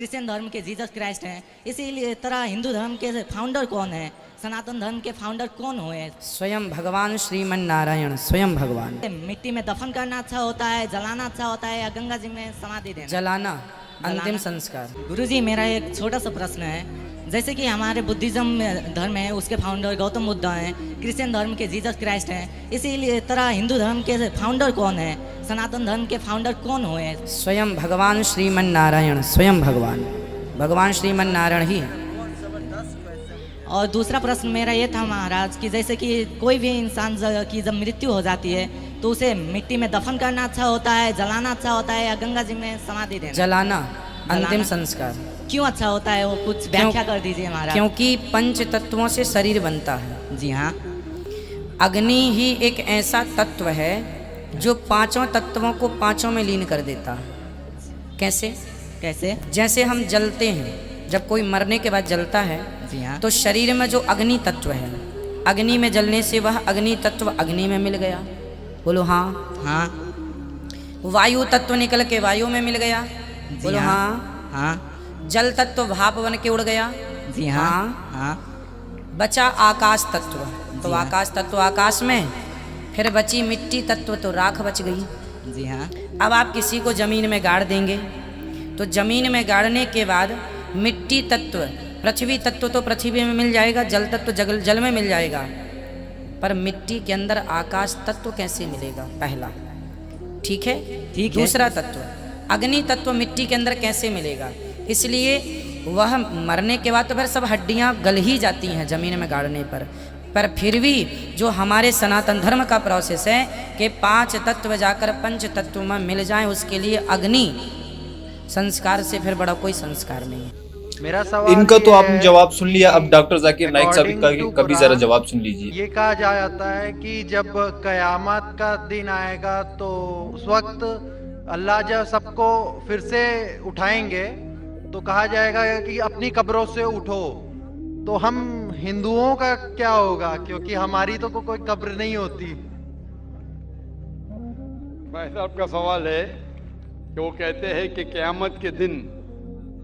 Christian धर्म के Jesus Christ हैं, इसीलिए तरह हिंदू धर्म के फाउंडर कौन है, सनातन धर्म के फाउंडर कौन हुए? स्वयं भगवान श्रीमन नारायण, स्वयं भगवान। मिट्टी में दफन करना अच्छा होता है, जलाना अच्छा होता है, या गंगा जी में समाधि देना? जलाना, अंतिम संस्कार। गुरुजी, मेरा एक छोटा सा प्रश्न है। जैसे कि हमारे बुद्धिज्म धर्म है, उसके फाउंडर गौतम बुद्ध हैं, क्रिश्चियन धर्म के जीसस क्राइस्ट हैं, इसीलिए तरह हिंदू धर्म के फाउंडर कौन है, सनातन धर्म के फाउंडर कौन हुए? स्वयं भगवान श्रीमन नारायण, स्वयं भगवान। भगवान श्रीमन नारायण ही है। और दूसरा प्रश्न मेरा ये था महाराज कि जैसे कि कोई भी इंसान की जब मृत्यु हो जाती है तो उसे मिट्टी में दफन करना अच्छा होता है, जलाना अच्छा होता है, या गंगा जी में समाधि देना? जलाना, अंतिम संस्कार। क्यों अच्छा होता है, वो कुछ व्याख्या कर दीजिए महाराज। क्योंकि पंच तत्वों से शरीर बनता है। जी हाँ। अग्नि ही एक ऐसा तत्व है जो पांचों तत्वों को पांचों में लीन कर देता है। कैसे? कैसे? जैसे हम जलते हैं, जब कोई मरने के बाद जलता है, जी हाँ, तो शरीर में जो अग्नि तत्व है, अग्नि में जलने से वह अग्नि तत्व अग्नि में मिल गया। बोलो हाँ। हाँ। वायु तत्व निकल के वायु में मिल गया। बोलो हाँ। हाँ। जल तत्व भाप बन के उड़ गया। जी हाँ। हाँ। बचा आकाश तत्व, तो आकाश तत्व आकाश में, फिर बची मिट्टी तत्व तो राख बच गई। जी हाँ। अब आप किसी को जमीन में गाड़ देंगे तो जमीन में गाड़ने के बाद मिट्टी तत्व, पृथ्वी तत्व तो पृथ्वी में मिल जाएगा, जल तत्व जल में मिल जाएगा, पर मिट्टी के अंदर आकाश तत्व कैसे मिलेगा? पहला, ठीक है। ठीक है। दूसरा तत्व अग्नि तत्व मिट्टी के अंदर कैसे मिलेगा? इसलिए वह मरने के बाद तो फिर सब हड्डियां गल ही जाती हैं जमीन में गाड़ने पर फिर भी जो हमारे सनातन धर्म का प्रोसेस है कि पांच तत्व जाकर पंच तत्व में मिल जाएं, उसके लिए अग्नि संस्कार से फिर बड़ा कोई संस्कार नहीं है। मेरा सवाल इनका तो ये आपने है, जवाब सुन लिया, अब डॉक्टर जाकिर नाइक साहब according का to कभी कुरान, जरा जवाब सुन लीजिए। ये कहा जाता है कि जब कयामत का दिन आएगा तो उस वक्त अल्लाह जब सबको फिर से उठाएंगे तो कहा जाएगा कि अपनी कब्रों से उठो। तो हम हिंदुओं का क्या होगा, क्योंकि हमारी तो कोई कब्र नहीं होती। भाई साहब का सवाल है कि वो कहते हैं कि क़यामत के दिन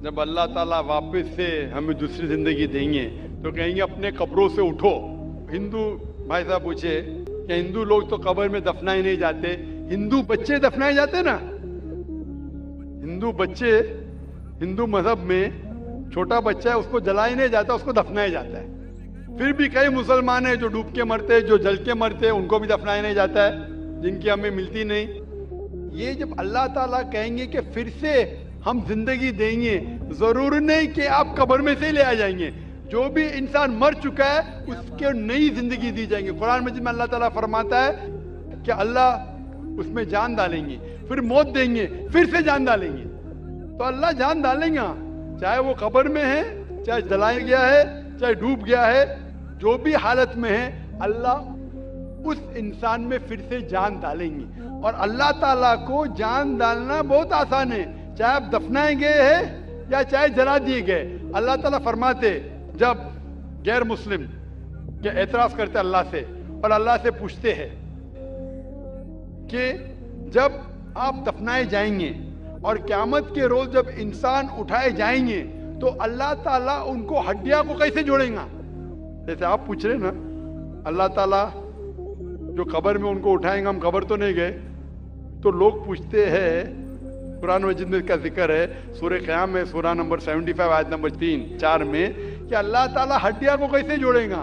जब अल्लाह ताला वापस से हमें दूसरी जिंदगी देंगे तो कहेंगे अपने कब्रों से उठो। हिंदू भाई साहब पूछे कि हिंदू लोग तो कब्र में दफनाए नहीं जाते, हिंदू बच्चे दफनाए जाते ना। हिंदू बच्चे, हिंदू मजहब में छोटा बच्चा है उसको जलाया नहीं जाता, उसको दफनाया जाता है। फिर भी कई मुसलमान हैं जो डूब के मरते हैं, जो जल के मरते हैं, उनको भी दफनाया नहीं जाता है, जिनकी हमें मिलती नहीं। ये जब अल्लाह ताला कहेंगे कि फिर से हम जिंदगी देंगे, जरूर नहीं कि आप कब्र में से ले आ जाएंगे। जो भी इंसान मर चुका है उसके नई जिंदगी दी जाएंगे। कुरान मजीद में अल्लाह ताला फरमाता है कि अल्लाह उसमें जान डालेंगे, फिर मौत देंगे, फिर से जान डालेंगे। तो अल्लाह जान डालेंगे, चाहे वो कब्र में है, चाहे जलाया गया है, चाहे डूब गया है, जो भी हालत में है, अल्लाह उस इंसान में फिर से जान डालेंगे। और अल्लाह ताला को जान डालना बहुत आसान है, चाहे आप दफनाए गए हैं या चाहे जला दिए गए। अल्लाह ताला फरमाते जब गैर मुस्लिम के एतराज करते अल्लाह से और अल्लाह से पूछते हैं कि जब आप दफनाए जाएंगे और क़यामत के रोज जब इंसान उठाए जाएंगे तो अल्लाह ताला उनको हड्डियां को कैसे जोड़ेगा? जैसे आप पूछ रहे ना, अल्लाह ताला जो कब्र में उनको उठाएंगे, हम कब्र तो नहीं गए, तो लोग पूछते हैं, कुरान मजीद में इसका जिक्र है सूरह क़याम में, सूरह नंबर 75 आयत नंबर 3-4 में, कि अल्लाह ताला हड्डियां को कैसे जोड़ेगा?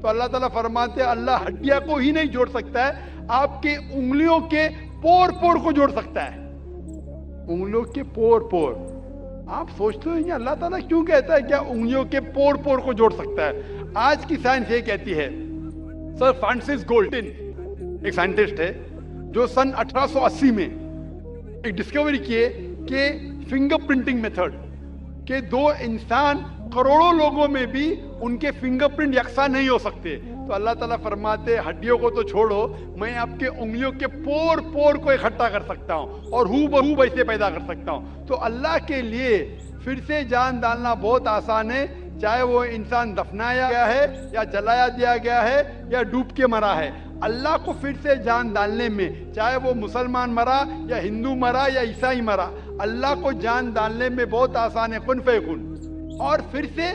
तो अल्लाह ताला फरमाते हैं अल्लाह हड्डियां को ही नहीं जोड़ सकता है, आपके उंगलियों के पोर पोर को जोड़ सकता है। उंगलियों के पोर पोर। आप सोचते हो अल्लाह ताला क्यों कहता है क्या उंगलियों के पोर पोर को जोड़ सकता है? आज की साइंस ये कहती है, सर फ्रांसिस गोल्टिन एक साइंटिस्ट है जो सन 1880 में एक डिस्कवरी किए कि फिंगरप्रिंटिंग मेथड के दो इंसान करोड़ों लोगों में भी उनके फिंगरप्रिंट यकसा नहीं हो सकते। तो अल्लाह ताला फरमाते हड्डियों को तो छोड़ो, मैं आपके उंगलियों के पोर पोर को इकट्ठा कर सकता हूँ और हूबहू वैसे पैदा कर सकता हूँ। तो अल्लाह के लिए फिर से जान डालना बहुत आसान है, चाहे वो इंसान दफनाया गया है या जलाया दिया गया है या डूब के मरा है। अल्लाह को फिर से जान डालने में, चाहे वो मुसलमान मरा या हिंदू मरा या ईसाई मरा, अल्लाह को जान डालने में बहुत आसान है, कुन फयकुन, और फिर से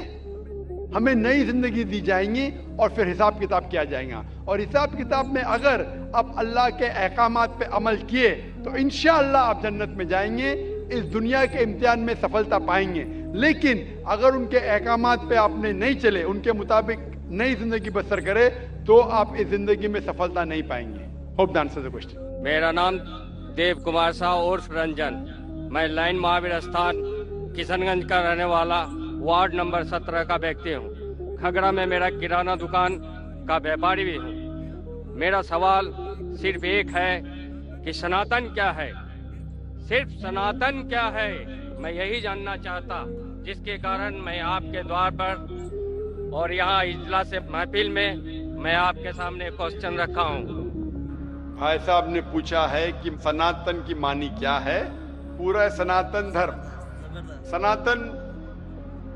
हमें नई जिंदगी दी जाएंगी और फिर हिसाब किताब किया जाएगा। और हिसाब किताब में अगर आप अल्लाह के अहकामात पे अमल किए तो इंशाअल्लाह आप जन्नत में जाएंगे, इस दुनिया के इम्तिहान में सफलता पाएंगे। लेकिन अगर उनके अहकामात पे आपने नहीं चले, उनके मुताबिक नई जिंदगी बसर करे, तो आप इस जिंदगी में सफलता नहीं पाएंगे। Hope the answer the question. मेरा नाम देव कुमार शाह उर्फ रंजन, मैं लाइन महावीर स्थान किशनगंज का रहने वाला वार्ड नंबर 17 का व्यक्ति हूँ। खगड़ा में मेरा किराना दुकान का व्यापारी भी हूँ। मेरा सवाल सिर्फ एक है कि सनातन क्या है, सिर्फ सनातन क्या है, मैं यही जानना चाहता, जिसके कारण मैं आपके द्वार पर और यहाँ इजलास महफिल में मैं आपके सामने क्वेश्चन रखा हूँ। भाई साहब ने पूछा है कि सनातन की मानी क्या है। पूरा सनातन धर्म, सनातन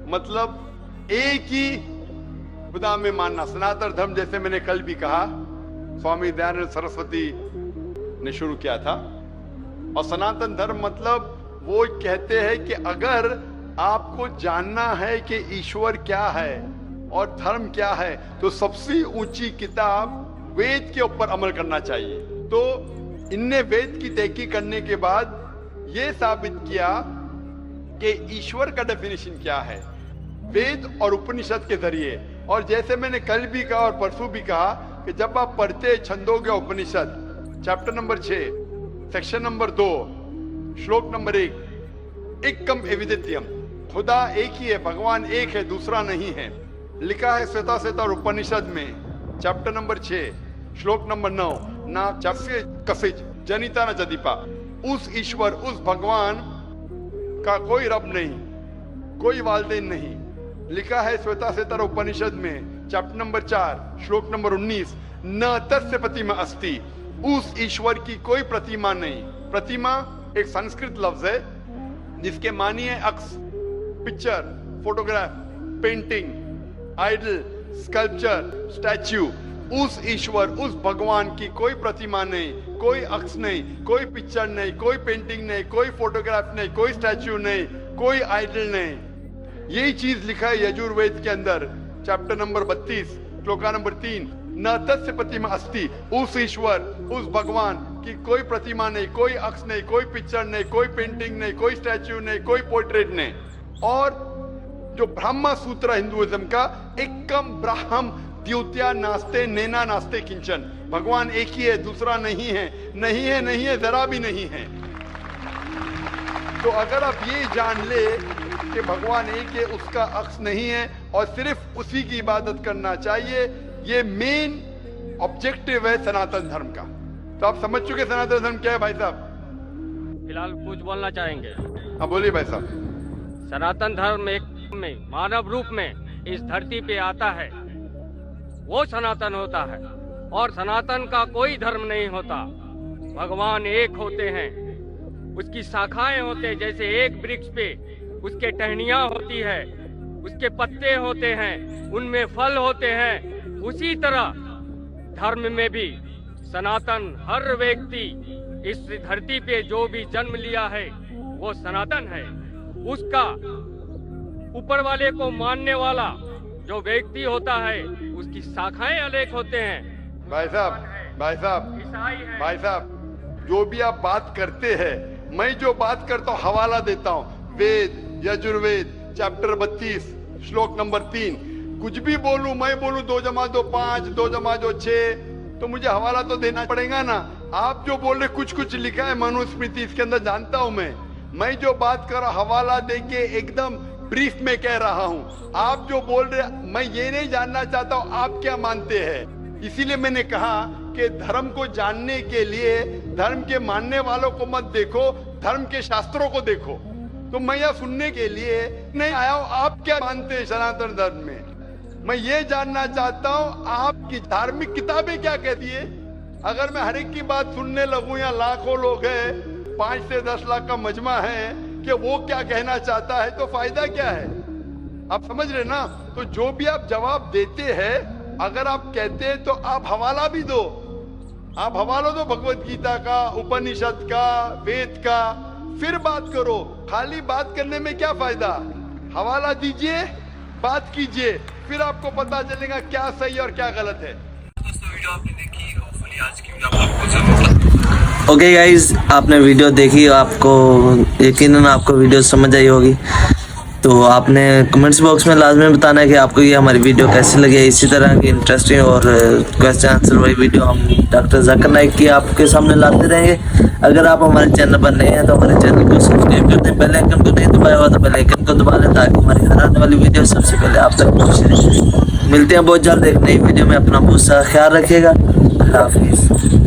मतलब एक ही खुदा में मानना। सनातन धर्म जैसे मैंने कल भी कहा, स्वामी दयानंद सरस्वती ने शुरू किया था। और सनातन धर्म मतलब वो कहते हैं कि अगर आपको जानना है कि ईश्वर क्या है और धर्म क्या है, तो सबसे ऊंची किताब वेद के ऊपर अमल करना चाहिए। तो इनने वेद की तहकीक करने के बाद ये साबित किया कि ईश्वर का डेफिनेशन क्या है वेद और उपनिषद के जरिए। और जैसे मैंने कल भी कहा और परसों भी कहा कि जब आप पढ़ते छंदोग्य उपनिषद चैप्टर नंबर 6 सेक्शन नंबर 2 श्लोक नंबर 1, एकम एविदित्यम, खुदा एक ही है, भगवान एक है, दूसरा नहीं है, लिखा है श्वेताश्वेतर उपनिषद में चैप्टर नंबर 6 श्लोक नंबर 9, ना चस्य कसिज जनिता न जदीपा। उस ईश्वर, उस भगवान का कोई रब नहीं, कोई वालदेन नहीं। लिखा है श्वेताश्वेतर उपनिषद में चैप्टर नंबर 4 श्लोक नंबर 19, न तस्य प्रतिमा अस्ति, उस ईश्वर की कोई प्रतिमा नहीं। प्रतिमा एक संस्कृत लफ्ज है जिसके मानी है अक्स, picture, photograph, painting, idol, sculpture, statue. उस ईश्वर, उस भगवान की कोई प्रतिमा नहीं, कोई अक्स नहीं, कोई पिक्चर नहीं, कोई पेंटिंग नहीं, कोई फोटोग्राफ नहीं, कोई स्टैच्यू नहीं, कोई आइडल नहीं। यही चीज लिखा है यजुर्वेद के अंदर चैप्टर नंबर 32 श्लोका नंबर 3, न तस्य प्रतिमा अस्ति, उस ईश्वर, उस भगवान की कोई प्रतिमा नहीं, कोई अक्स नहीं, कोई पिक्चर नहीं, कोई पेंटिंग नहीं, कोई स्टैच्यू नहीं, कोई पोर्ट्रेट नहीं। और जो ब्रह्मा सूत्र हिंदुइज्म का, एकम ब्राह्म द्वितीया नास्ते नेना नास्ते किंचन, भगवान एक ही है, दूसरा नहीं है, नहीं है, नहीं है, जरा भी नहीं है। तो अगर आप ये जान ले कि भगवान एक है, उसका अक्स नहीं है और सिर्फ उसी की इबादत करना चाहिए, ये मेन ऑब्जेक्टिव है सनातन धर्म का। तो आप समझ चुके सनातन धर्म क्या है भाई साहब? फिलहाल कुछ बोलना चाहेंगे? हाँ बोलिए भाई साहब। सनातन धर्म एक में मानव रूप में इस धरती पे आता है, वो सनातन होता है। और सनातन का कोई धर्म नहीं होता, भगवान एक होते हैं, उसकी शाखाएं होते हैं। जैसे एक वृक्ष पे उसके टहनियां होती है, उसके पत्ते होते हैं, उनमें फल होते हैं, उसी तरह धर्म में भी सनातन, हर व्यक्ति इस धरती पे जो भी जन्म लिया है वो सनातन है। उसका ऊपर वाले को मानने वाला जो व्यक्ति होता है उसकी शाखाएं अलग होते हैं। भाई साहब, भाई साहब, ईसाई है, भाई साहब, जो भी आप बात करते हैं, मैं जो बात करता हूँ हवाला देता हूँ, वेद यजुर्वेद चैप्टर 32 श्लोक नंबर 3। कुछ भी बोलूं, मैं बोलूं 2 + 2 5, 2 + 2 6, तो मुझे हवाला तो देना पड़ेगा ना। आप जो बोल रहे कुछ कुछ लिखा है मनुस्मृति, इसके अंदर जानता हूं मैं जो बात कर रहा हवाला देके एकदम ब्रीफ में कह रहा हूं। आप जो बोल रहे, मैं ये नहीं जानना चाहता हूं आप क्या मानते हैं। इसीलिए मैंने कहा कि धर्म को जानने के लिए धर्म के मानने वालों को मत देखो, धर्म के शास्त्रों को देखो। तो मैं यह सुनने के लिए नहीं आया हूं आप क्या मानते हैं सनातन धर्म में। मैं ये जानना चाहता हूं आपकी धार्मिक किताबें क्या कहती है। अगर मैं हर एक की बात सुनने लगूं, या लाखों लोग हैं, 5 से 10 लाख का मजमा है, कि वो क्या कहना चाहता है, तो फायदा क्या है। आप समझ रहे ना। तो जो भी आप जवाब देते हैं, अगर आप कहते हैं तो आप हवाला भी दो। आप हवाला दो भगवत गीता का, उपनिषद का, वेद का, फिर बात करो। खाली बात करने में क्या फायदा? हवाला दीजिए, बात कीजिए, फिर आपको पता चलेगा क्या सही और क्या गलत है। ओके गाइज, आपने वीडियो देखी, आपको यकीनन आपको वीडियो समझ आई होगी। तो आपने कमेंट्स बॉक्स में लाजमी बताना है कि आपको ये हमारी वीडियो कैसी लगी। इसी तरह की इंटरेस्टिंग और क्वेश्चन आंसर वाली वीडियो हम डॉक्टर जाकिर नाइक की आपके सामने लाते रहेंगे। अगर आप हमारे चैनल पर नए हैं तो हमारे चैनल को सब्सक्राइब कर दें, बेल आइकन को नहीं दबाया हुआ तो बेल आइकन को दबा लें ताकि हमारी हर आने वाली वीडियो सबसे पहले आप तक पहुँचे। मिलते हैं बहुत जल्द एक नई वीडियो में। अपना बहुत सारा ख्याल रखिएगा। अल्लाह हाफिज़।